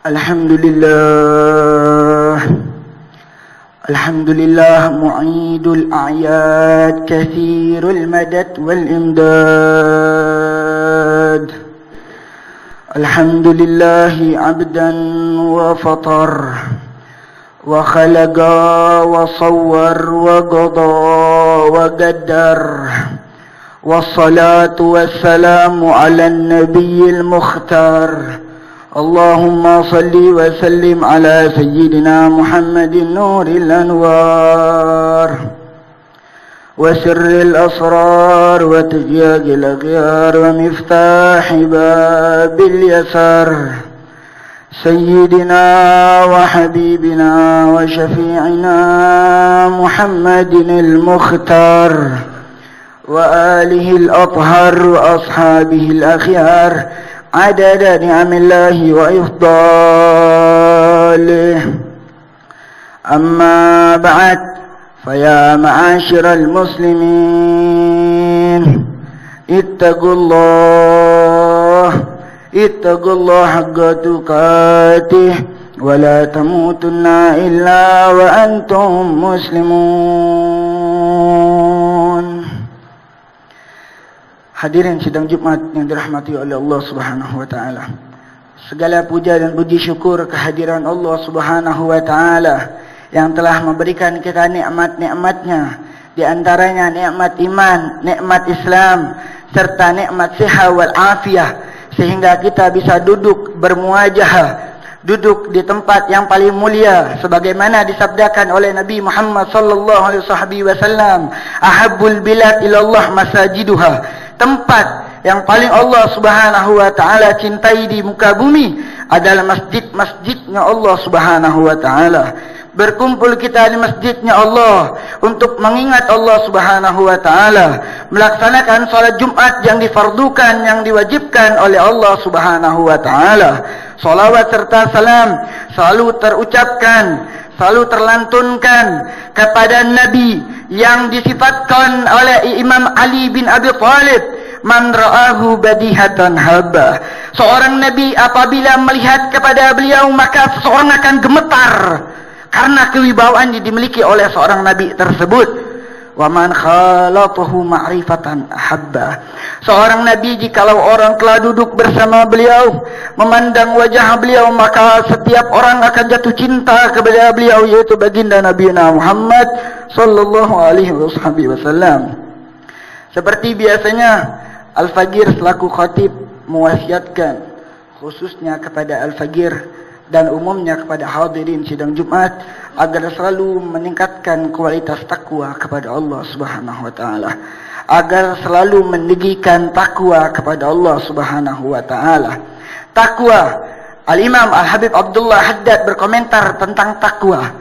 الحمد لله معيد الأعياد كثير المدد والإمداد. الحمد لله عبدا وفطر وخلق وصور وقضى وقدر، والصلاة والسلام على النبي المختار. اللهم صل وسلم على سيدنا محمد نور الأنوار وسر الأسرار وتفياق الأغيار ومفتاح باب اليسار، سيدنا وحبيبنا وشفيعنا محمد المختار وآله الأطهر وأصحابه الأخيار عدد نعم الله وإفضاله. أما بعد، فيا معاشر المسلمين اتقوا الله حق تقاته ولا تموتن إلا وأنتم مسلمون. Hadirin sidang Jumat yang dirahmati oleh Allah Subhanahu wa taala. Segala puja dan puji syukur kehadiran Allah Subhanahu wa taala yang telah memberikan kita nikmat-nikmatnya, di antaranya nikmat iman, nikmat Islam, serta nikmat siha wal afiyah, sehingga kita bisa duduk bermuajahah, duduk di tempat yang paling mulia sebagaimana disabdakan oleh Nabi Muhammad sallallahu alaihi wasallam, ahabbul bilad ilallah masajiduha. Tempat yang paling Allah Subhanahu wa taala cintai di muka bumi adalah masjid-masjidnya Allah Subhanahu wa taala. Berkumpul kita di masjidnya Allah untuk mengingat Allah Subhanahu wa taala, melaksanakan salat Jumat yang difardukan, yang diwajibkan oleh Allah Subhanahu wa taala. Salawat serta salam selalu terucapkan, selalu terlantunkan kepada Nabi yang disifatkan oleh Imam Ali bin Abi Thalib, man ra'ahu badihatan habba. Seorang Nabi apabila melihat kepada beliau maka seseorang akan gemetar karena kewibawaan yang dimiliki oleh seorang Nabi tersebut. Wa man khalatahu ma'rifatan ahabba. Seorang Nabi jikalau orang telah duduk bersama beliau, memandang wajah beliau, maka setiap orang akan jatuh cinta kepada beliau, yaitu baginda Nabi Muhammad sallallahu alaihi wasallam. Seperti biasanya Al-Fagir selaku khatib mewasiatkan khususnya kepada Al-Fagir dan umumnya kepada hadirin sidang Jumat agar selalu meningkatkan kualitas takwa kepada Allah Subhanahu wa taala, agar selalu meninggikan takwa kepada Allah Subhanahu wa taala. Takwa, Al-Imam Al-Habib Abdullah Haddad berkomentar tentang takwa.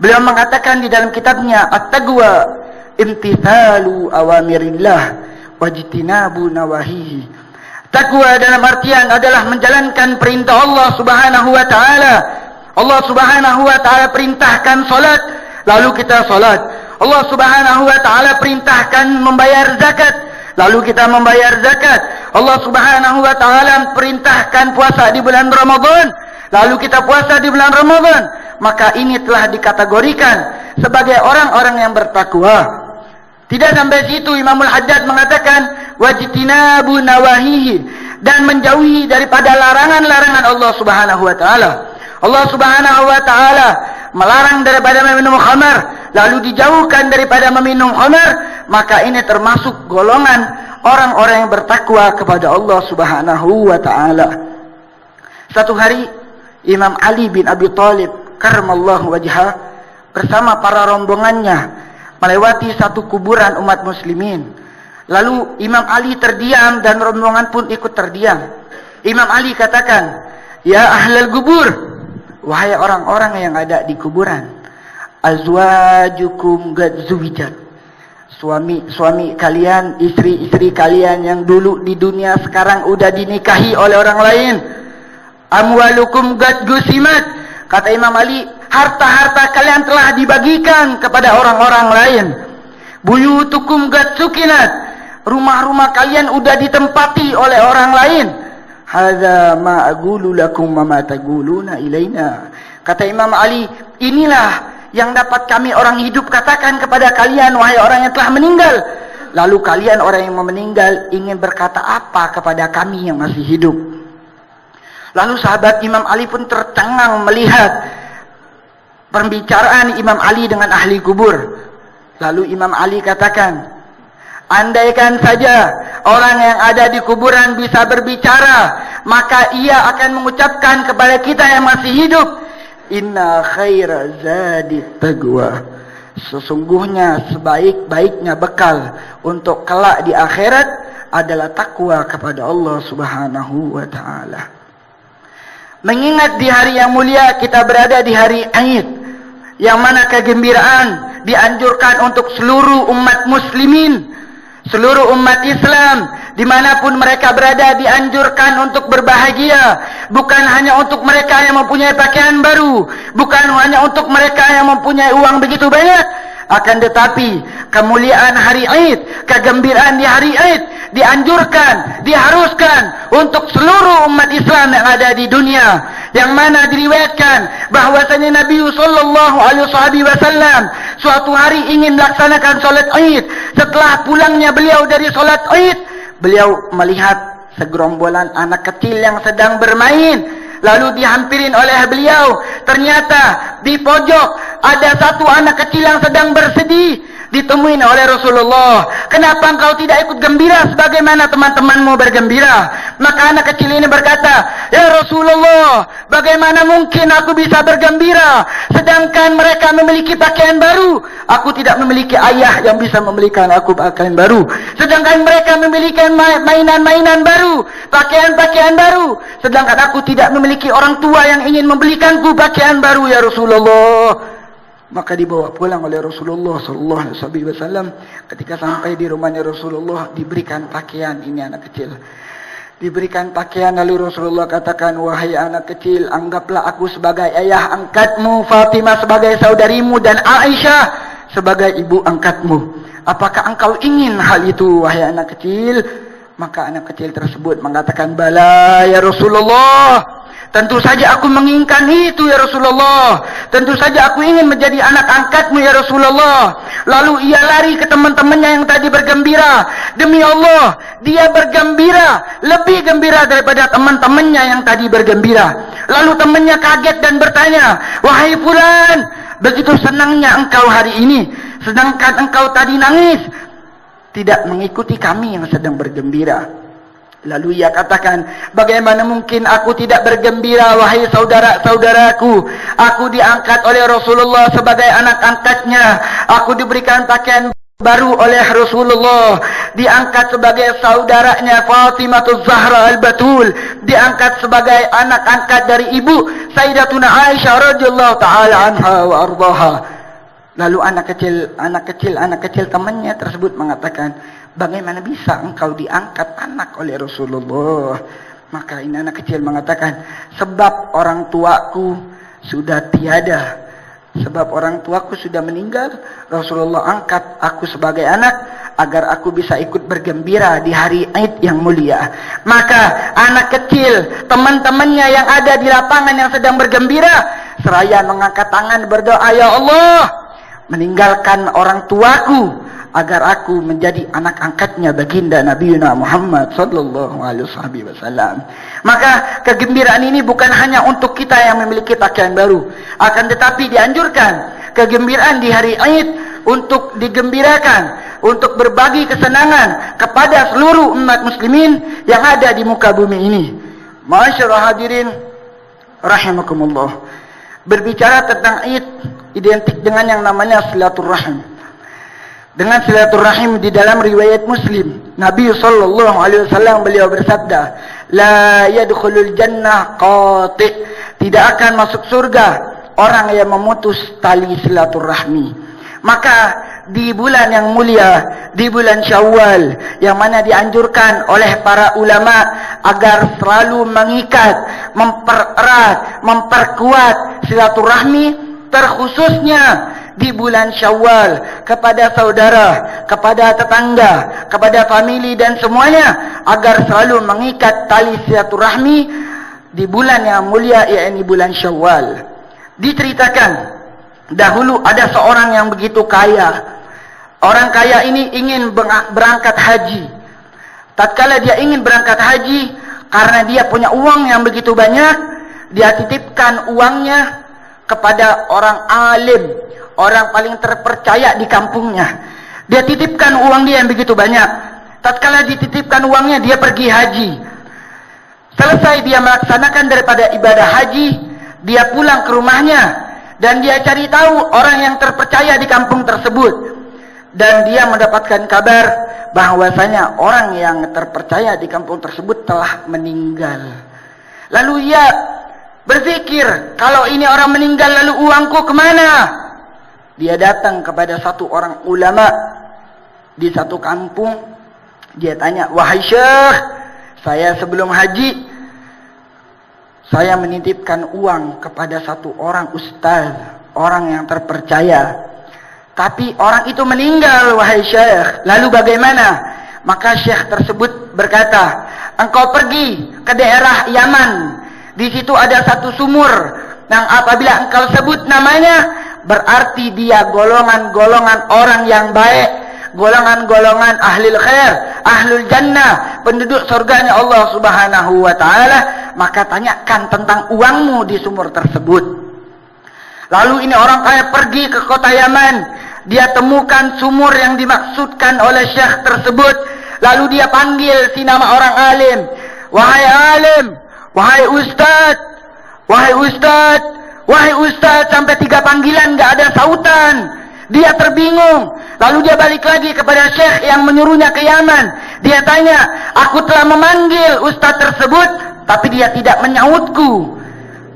Beliau mengatakan di dalam kitabnya At-Taqwa, imtithalu awamirillah wajtinabu nawahihi. Takwa dalam artian adalah menjalankan perintah Allah Subhanahu wa taala. Allah Subhanahu wa taala perintahkan salat, lalu kita salat. Allah Subhanahu wa taala perintahkan membayar zakat, lalu kita membayar zakat. Allah Subhanahu wa taala perintahkan puasa di bulan Ramadan, lalu kita puasa di bulan Ramadan. Maka ini telah dikategorikan sebagai orang-orang yang bertakwa. Tidak sampai situ, Imamul Haddad mengatakan wajtinabu nawahihi, dan menjauhi daripada larangan-larangan Allah Subhanahu wa taala. Allah Subhanahu wa taala melarang daripada meminum khamar, lalu dijauhkan daripada meminum khamar, maka ini termasuk golongan orang-orang yang bertakwa kepada Allah Subhanahu wa taala. Satu hari Imam Ali bin Abi Thalib karramallahu wajhah bersama para rombongannya melewati satu kuburan umat muslimin. Lalu Imam Ali terdiam dan rombongan pun ikut terdiam. Imam Ali katakan, ya ahlal kubur, wahai orang-orang yang ada di kuburan, azwajukum qad zuwijat. Suami-suami kalian, istri-istri kalian yang dulu di dunia sekarang udah dinikahi oleh orang lain. Amwalukum qad gusimat. Kata Imam Ali, harta-harta kalian telah dibagikan kepada orang-orang lain. Buyutukum qad sukinat. Rumah-rumah kalian udah ditempati oleh orang lain. hadza ma aqulu lakum wa ma taquluna ilaina. Kata Imam Ali, inilah yang dapat kami orang hidup katakan kepada kalian, wahai orang yang telah meninggal. Lalu kalian orang yang meninggal ingin berkata apa kepada kami yang masih hidup? Lalu sahabat Imam Ali pun tercengang melihat pembicaraan Imam Ali dengan ahli kubur. Lalu Imam Ali katakan, andaikan saja orang yang ada di kuburan bisa berbicara, maka ia akan mengucapkan kepada kita yang masih hidup, inna khaira zadi taqwa. Sesungguhnya sebaik-baiknya bekal untuk kelak di akhirat adalah takwa kepada Allah Subhanahu wa ta'ala. Mengingat di hari yang mulia kita berada di hari Aid, yang mana kegembiraan dianjurkan untuk seluruh umat muslimin, seluruh umat Islam dimanapun mereka berada dianjurkan untuk berbahagia. Bukan hanya untuk mereka yang mempunyai pakaian baru, bukan hanya untuk mereka yang mempunyai uang begitu banyak, akan tetapi kemuliaan hari Aid, kegembiraan di hari Aid dianjurkan, diharuskan untuk seluruh umat Islam yang ada di dunia. Yang mana diriwayatkan bahwasanya Nabi sallallahu alaihi wasallam suatu hari ingin melaksanakan salat Aid. Setelah pulangnya beliau dari salat Aid, beliau melihat segerombolan anak kecil yang sedang bermain. Lalu dihampirin oleh beliau. Ternyata di pojok ada satu anak kecil yang sedang bersedih. Ditemuin oleh Rasulullah, kenapa engkau tidak ikut gembira sebagaimana teman-temanmu bergembira? Maka anak kecil ini berkata, ya Rasulullah, bagaimana mungkin aku bisa bergembira sedangkan mereka memiliki pakaian baru? Aku tidak memiliki ayah yang bisa membelikan aku pakaian baru, sedangkan mereka memiliki mainan-mainan baru, pakaian-pakaian baru, sedangkan aku tidak memiliki orang tua yang ingin membelikanku pakaian baru, ya Rasulullah. Maka dibawa pulang oleh Rasulullah sallallahu alaihi wasallam. Ketika sampai di rumahnya Rasulullah, diberikan pakaian ini anak kecil. Diberikan pakaian, lalu Rasulullah katakan, wahai anak kecil, anggaplah aku sebagai ayah angkatmu, Fatimah sebagai saudarimu, dan Aisyah sebagai ibu angkatmu. Apakah engkau ingin hal itu, wahai anak kecil? Maka anak kecil tersebut mengatakan, bala ya Rasulullah. Tentu saja aku menginginkan itu ya Rasulullah. Tentu saja aku ingin menjadi anak angkatmu ya Rasulullah. Lalu ia lari ke teman-temannya yang tadi bergembira. Demi Allah, dia bergembira, lebih gembira daripada teman-temannya yang tadi bergembira. Lalu temannya kaget dan bertanya, wahai fulan, begitu senangnya engkau hari ini, sedangkan engkau tadi nangis, tidak mengikuti kami yang sedang bergembira. Lalu ia katakan, bagaimana mungkin aku tidak bergembira, wahai saudara-saudaraku. Aku diangkat oleh Rasulullah sebagai anak angkatnya. Aku diberikan pakaian baru oleh Rasulullah. Diangkat sebagai saudaranya Fatimah Zahra Al-Batul. Diangkat sebagai anak angkat dari ibu Sayyidatuna Aisyah radhiyallahu ta'ala anha wa ardaha. Lalu anak kecil temannya tersebut mengatakan, bagaimana bisa engkau diangkat anak oleh Rasulullah? Maka ini anak kecil mengatakan, sebab orang tuaku sudah tiada, sebab orang tuaku sudah meninggal, Rasulullah angkat aku sebagai anak agar aku bisa ikut bergembira di hari Aid yang mulia. Maka anak kecil, teman-temannya yang ada di lapangan yang sedang bergembira, seraya mengangkat tangan berdoa, ya Allah, meninggalkan orang tuaku agar aku menjadi anak angkatnya baginda Nabi Muhammad sallallahu alaihi wasallam. Maka kegembiraan ini bukan hanya untuk kita yang memiliki pakaian baru, akan tetapi dianjurkan kegembiraan di hari Aid untuk digembirakan, untuk berbagi kesenangan kepada seluruh umat muslimin yang ada di muka bumi ini. Ma'asyiral hadirin rahimakumullah. Berbicara tentang Aid identik dengan yang namanya silaturahim. Dengan silaturahim di dalam riwayat Muslim, Nabi sallallahu alaihi wasallam beliau bersabda, la yadkhulul jannah qati, tidak akan masuk surga orang yang memutus tali silaturahmi. Maka di bulan yang mulia, di bulan Syawal, yang mana dianjurkan oleh para ulama agar selalu mengikat, mempererat, memperkuat silaturahmi, terkhususnya di bulan Syawal kepada saudara, kepada tetangga, kepada famili dan semuanya agar selalu mengikat tali silaturahmi di bulan yang mulia, yakni bulan Syawal. Diceritakan dahulu ada seorang yang begitu kaya. Orang kaya ini ingin berangkat haji. Tatkala dia ingin berangkat haji, karena dia punya uang yang begitu banyak, dia titipkan uangnya kepada orang alim, orang paling terpercaya di kampungnya. Dia titipkan uang dia yang begitu banyak. Tatkala dititipkan uangnya, dia pergi haji. Selesai dia melaksanakan daripada ibadah haji, dia pulang ke rumahnya dan dia cari tahu orang yang terpercaya di kampung tersebut. Dan dia mendapatkan kabar bahwasanya orang yang terpercaya di kampung tersebut telah meninggal. Lalu ia berpikir, kalau ini orang meninggal lalu uangku kemana? Dia datang kepada satu orang ulama di satu kampung. Dia tanya, wahai syekh, saya sebelum haji, saya menitipkan uang kepada satu orang ustaz, orang yang terpercaya. Tapi orang itu meninggal, wahai syekh. Lalu bagaimana? Maka syekh tersebut berkata, engkau pergi ke daerah Yaman. Di situ ada satu sumur yang apabila engkau sebut namanya, berarti dia golongan-golongan orang yang baik, golongan-golongan ahlul khair, ahlul jannah, penduduk surganya Allah Subhanahu wa taala. Maka tanyakan tentang uangmu di sumur tersebut. Lalu ini orang kaya pergi ke kota Yaman. Dia temukan sumur yang dimaksudkan oleh syekh tersebut. Lalu dia panggil si nama orang alim. Wahai alim, wahai ustaz, wahai ustaz, wahai ustaz. Sampai 3 panggilan gak ada sautan. Dia terbingung. Lalu dia balik lagi kepada syekh yang menyuruhnya ke Yaman. Dia tanya, aku telah memanggil ustaz tersebut, tapi dia tidak menyautku.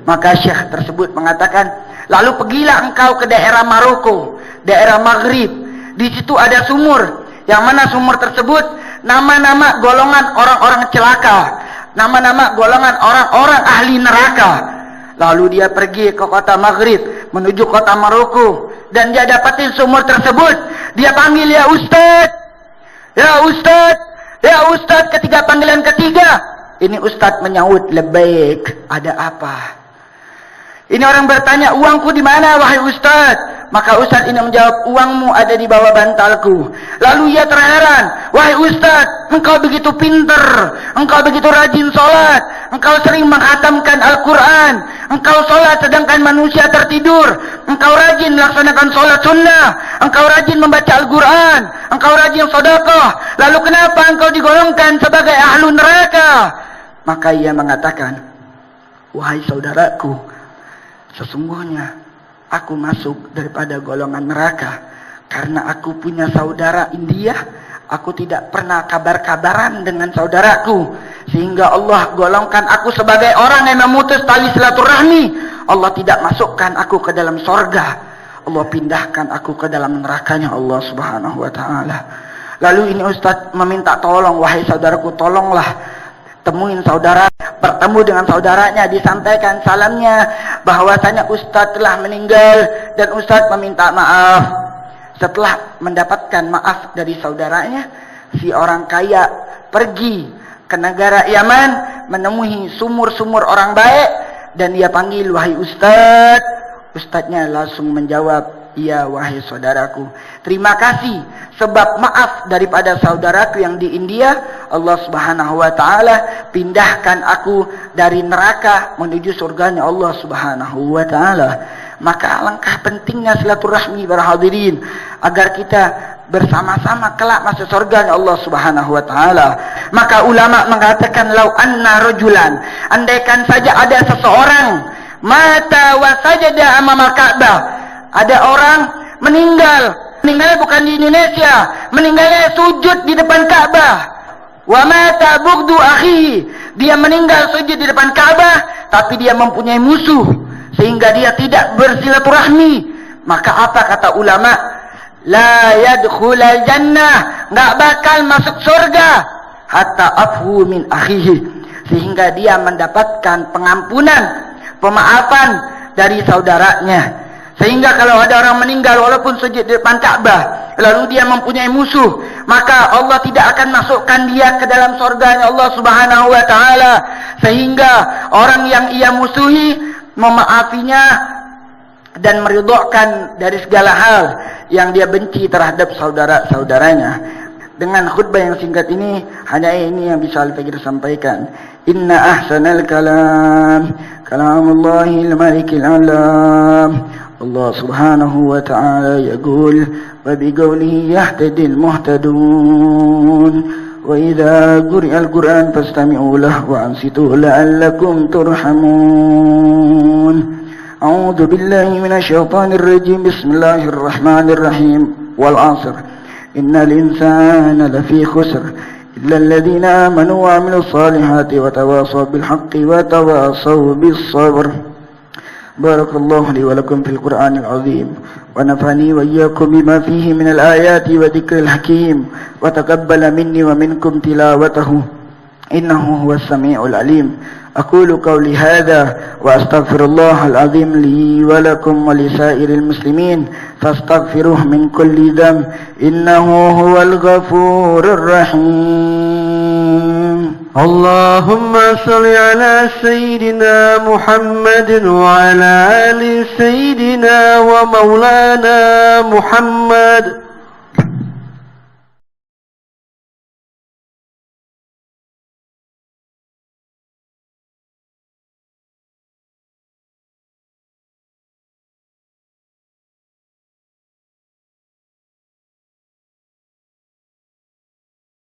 Maka syekh tersebut mengatakan, lalu pergilah engkau ke daerah Maroko, daerah Maghrib. Di situ ada sumur, yang mana sumur tersebut nama-nama golongan orang-orang celaka, nama-nama golongan orang-orang ahli neraka. Lalu dia pergi ke kota Maghrib, menuju kota Maroko, dan dia dapatin sumur tersebut. Dia panggil, ya ustaz, ya ustaz, ya ustaz. Ketiga panggilan ketiga, ini ustaz menyaut, lebaik. Ada apa? Ini orang bertanya, uangku di mana wahai ustaz? Maka ustaz ini menjawab, uangmu ada di bawah bantalku. Lalu ia terheran, wahai ustaz, engkau begitu pinter, engkau begitu rajin sholat, engkau sering menghatamkan Al-Quran, engkau sholat sedangkan manusia tertidur, engkau rajin melaksanakan sholat sunnah, engkau rajin membaca Al-Quran, engkau rajin sedekah, lalu kenapa engkau digolongkan sebagai ahlu neraka? Maka ia mengatakan, wahai saudaraku, sesungguhnya aku masuk daripada golongan neraka karena aku punya saudara India. Aku tidak pernah kabar-kabaran dengan saudaraku, sehingga Allah golongkan aku sebagai orang yang memutus tali silaturahmi. Allah tidak masukkan aku ke dalam sorga, Allah pindahkan aku ke dalam nerakanya Allah Subhanahu wa ta'ala. Lalu ini ustaz meminta tolong, wahai saudaraku, tolonglah temuin saudara, bertemu dengan saudaranya, disampaikan salamnya bahwasanya ustaz telah meninggal dan ustaz meminta maaf. Setelah mendapatkan maaf dari saudaranya, si orang kaya pergi ke negara Yaman, menemui sumur-sumur orang baik, dan dia panggil, wahai ustaz. Ustaznya langsung menjawab, iya wahai saudaraku, terima kasih sebab maaf daripada saudaraku yang di India, Allah Subhanahu wa ta'ala pindahkan aku dari neraka menuju surganya Allah Subhanahu wa ta'ala. Maka alangkah pentingnya silaturahmi para hadirin, agar kita bersama-sama kelak masuk surganya Allah Subhanahu wa ta'ala. Maka ulama mengatakan, lau anna rajulan, andaikan saja ada seseorang mata wa sajada amama Ka'bah, ada orang meninggalnya bukan di Indonesia, meninggalnya sujud di depan Ka'bah. Wa mata bughdu akhihi, dia meninggal sujud di depan Ka'bah, tapi dia mempunyai musuh sehingga dia tidak bersilaturahmi. Maka apa kata ulama? La yadkhulul jannah, enggak bakal masuk surga hatta afhu min akhihi, sehingga dia mendapatkan pengampunan, pemaafan dari saudaranya. Sehingga kalau ada orang meninggal walaupun sujud di depan Kaabah, lalu dia mempunyai musuh, maka Allah tidak akan masukkan dia ke dalam surganya Allah Subhanahu wa taala. Sehingga orang yang ia musuhi memaafinya dan meridhokan dari segala hal yang dia benci terhadap saudara-saudaranya. Dengan khutbah yang singkat ini, hanya ini yang bisa Al-Fakir sampaikan. Inna ahsanal kalam kalamullahil malikil alam. Allah subhanahu wa ta'ala yaqul wa biqawlihi yahtadil muhtadun wa idza quri'al Qur'an fastami'u lahu wa ansitu la'allakum turhamun. A'udzu billahi minasy syaithanir rajim. Bismillahir rahmanir rahim. Wal 'ashr innal insana lafi khusr illa alladhina amanu wa 'amilus salihati wa tawassaw bil haqqi wa tawassaw bis sabr. Barakallahu li wa lakum fil Qur'anil azim wa nafani wa iyyakum bima fihi minal ayati wa dzikril hakim wa taqabbala minni wa minkum tilawatahu innahu huwas samiul alim. Aqulu qawli hadha wa astaghfirullahal azim li wa lakum wa lisairil muslimin fastaghfiruhu min kulli dhanb innahu huwal ghafurur rahim. Allahumma salli ala sayyidina Muhammadin wa ala ali sayyidina wa maulana Muhammad.